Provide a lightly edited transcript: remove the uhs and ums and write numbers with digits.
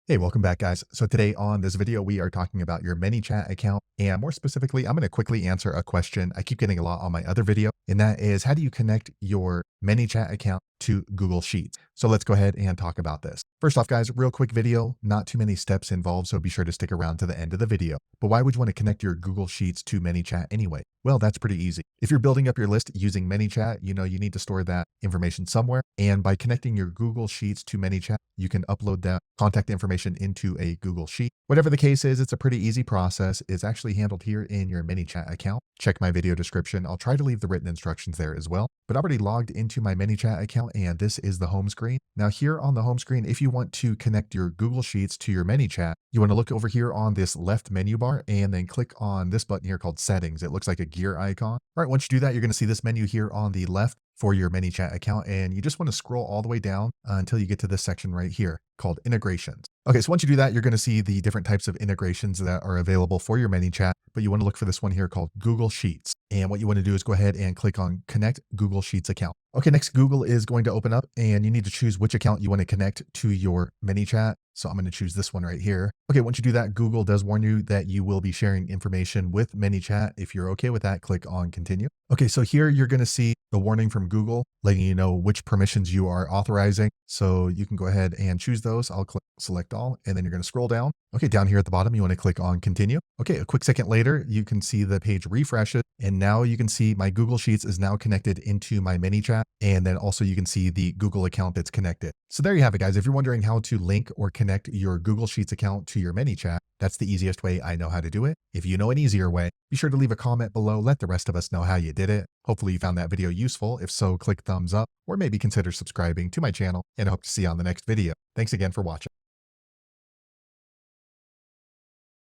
Hey, welcome back, guys. So today on this video, we are talking about your ManyChat account. And more specifically, I'm going to quickly answer a question I keep getting a lot on my other video. And that is, how do you connect your ManyChat account to Google Sheets? So let's go ahead and talk about this. First off, guys, real quick video, not too many steps involved, so be sure to stick around to the end of the video. But why would you want to connect your Google Sheets to ManyChat anyway? Well, that's pretty easy. If you're building up your list using ManyChat, you need to store that information somewhere. And by connecting your Google Sheets to ManyChat, you can upload that contact information into a Google Sheet. Whatever the case is, it's a pretty easy process. It's actually handled here in your ManyChat account. Check my video description. I'll try to leave the written instructions there as well. But I already logged into my ManyChat account, and this is the home screen. Now here on the home screen, if you want to connect your Google Sheets to your ManyChat, you want to look over here on this left menu bar and then click on this button here called Settings. It looks like a gear icon. All right, once you do that, you're going to see this menu here on the left for your ManyChat account, and you just want to scroll all the way down until you get to this section right here called Integrations. Okay, so once you do that, you're going to see the different types of integrations that are available for your ManyChat, but you want to look for this one here called Google Sheets. And what you want to do is go ahead and click on Connect Google Sheets account. Okay, next Google is going to open up, and you need to choose which account you want to connect to your ManyChat. So I'm going to choose this one right here. Okay, once you do that, Google does warn you that you will be sharing information with ManyChat. If you're okay with that, click on Continue. Okay, so here you're going to see the warning from Google letting you know which permissions you are authorizing. So you can go ahead and choose those. I'll click Select All, and then you're going to scroll down. Okay, down here at the bottom, you want to click on Continue. Okay, a quick second later, you can see the page refreshes, and now you can see my Google Sheets is now connected into my ManyChat, and then also you can see the Google account that's connected. So there you have it, guys. If you're wondering how to link or connect your Google Sheets account to your ManyChat, that's the easiest way I know how to do it. If you know an easier way, be sure to leave a comment below. Let the rest of us know how you did it. Hopefully you found that video useful. If so, click thumbs up or maybe consider subscribing to my channel, and I hope to see you on the next video. Thanks again for watching.